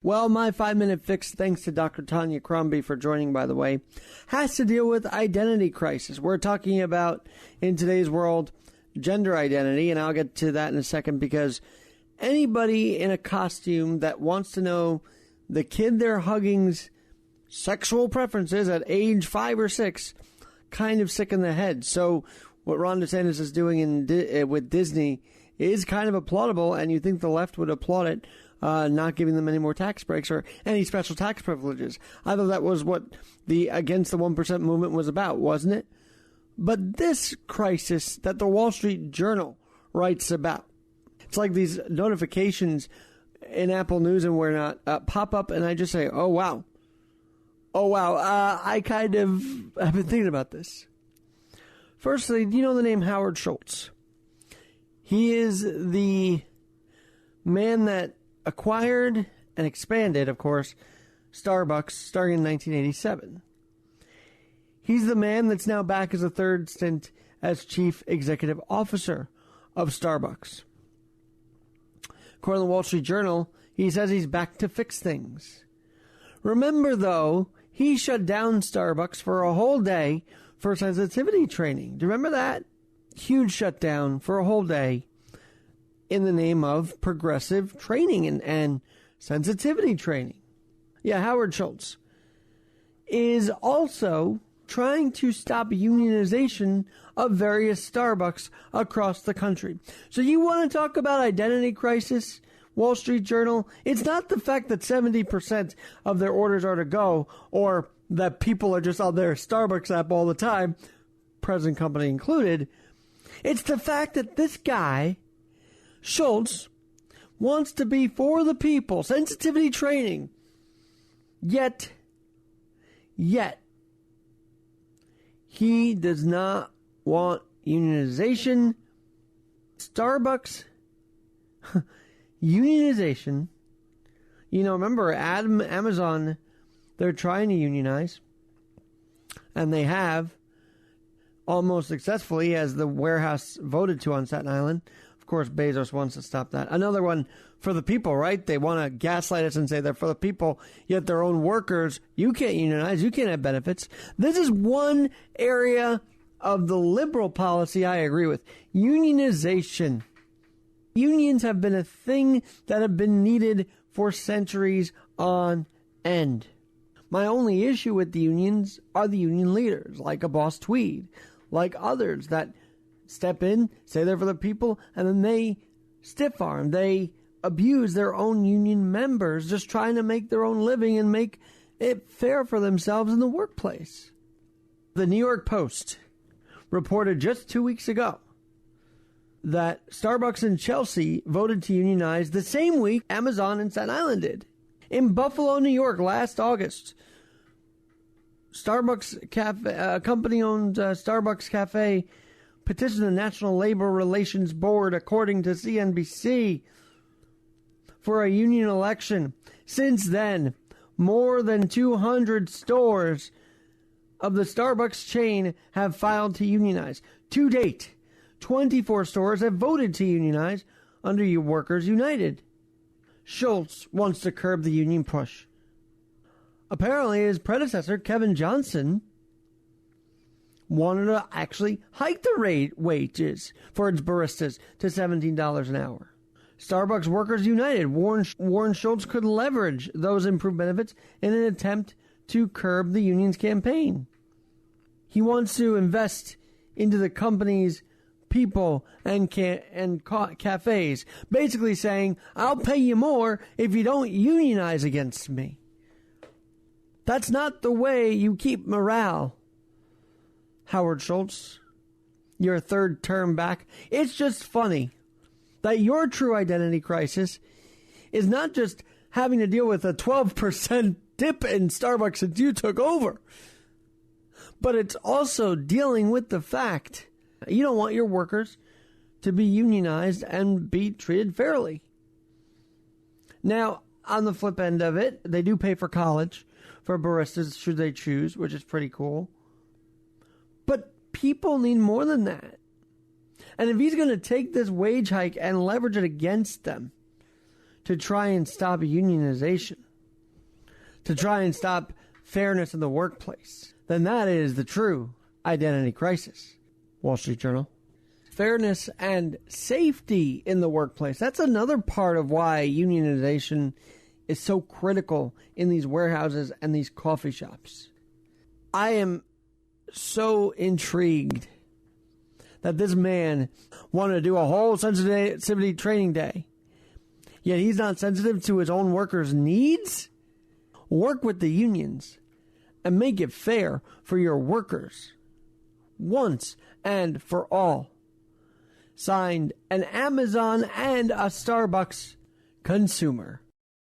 Well, my 5-minute fix, thanks to Dr. Tanya Crombie for joining, by the way, has to deal with identity crisis. We're talking about, in today's world, gender identity, and I'll get to that in a second, because anybody in a costume that wants to know the kid they're hugging's sexual preferences at age 5 or 6, kind of sick in the head. So what Ron DeSantis is doing with Disney is kind of applaudable, and you think the left would applaud it, not giving them any more tax breaks or any special tax privileges. I thought that was what the Against the 1% movement was about, wasn't it? But this crisis that the Wall Street Journal writes about, it's like these notifications in Apple News and whatnot pop up, and I just say, oh, wow. Oh, wow. I kind of have been thinking about this. Firstly, do you know the name Howard Schultz? He is the man that acquired and expanded, of course, Starbucks starting in 1987. He's the man that's now back as a third stint as chief executive officer of Starbucks. According to the Wall Street Journal, he says he's back to fix things. Remember, though, he shut down Starbucks for a whole day for sensitivity training. Do you remember that? Huge shutdown for a whole day in the name of progressive training and sensitivity training. Yeah, Howard Schultz is also trying to stop unionization of various Starbucks across the country. So you want to talk about identity crisis, Wall Street Journal? It's not the fact that 70% of their orders are to go, or that people are just on their Starbucks app all the time, present company included. It's the fact that this guy, Schultz, wants to be for the people, sensitivity training, yet, he does not want unionization. Starbucks, unionization, remember Amazon, they're trying to unionize, and they have almost successfully, as the warehouse voted to on Staten Island. Of course, Bezos wants to stop that. Another one for the people, right? They want to gaslight us and say they're for the people, yet their own workers, you can't unionize, you can't have benefits. This is one area of the liberal policy I agree with. Unionization. Unions have been a thing that have been needed for centuries on end. My only issue with the unions are the union leaders, like a Boss Tweed, like others that step in, say they're for the people, and then they stiff-arm, they abuse their own union members, just trying to make their own living and make it fair for themselves in the workplace. The New York Post reported just 2 weeks ago that Starbucks in Chelsea voted to unionize the same week Amazon in Staten Island did. In Buffalo, New York, last August, Starbucks Cafe, company-owned Starbucks Cafe, petitioned the National Labor Relations Board, according to CNBC, for a union election. Since then, more than 200 stores of the Starbucks chain have filed to unionize. To date, 24 stores have voted to unionize under Workers United. Schultz wants to curb the union push. Apparently, his predecessor, Kevin Johnson, wanted to actually hike the wages for its baristas to $17 an hour. Starbucks Workers United warned Schultz could leverage those improved benefits in an attempt to curb the union's campaign. He wants to invest into the company's people and cafes, basically saying, I'll pay you more if you don't unionize against me. That's not the way you keep morale, Howard Schultz. Your third term back. It's just funny that your true identity crisis is not just having to deal with a 12% dip in Starbucks since you took over, but it's also dealing with the fact you don't want your workers to be unionized and be treated fairly. Now, on the flip end of it, they do pay for college for baristas should they choose, which is pretty cool. But people need more than that. And if he's going to take this wage hike and leverage it against them to try and stop unionization, to try and stop fairness in the workplace, then that is the true identity crisis. Wall Street Journal. Fairness and safety in the workplace. That's another part of why unionization is so critical in these warehouses and these coffee shops. I am so intrigued that this man wanted to do a whole sensitivity training day, yet he's not sensitive to his own workers' needs. Work with the unions and make it fair for your workers once and for all. Signed, an Amazon and a Starbucks consumer.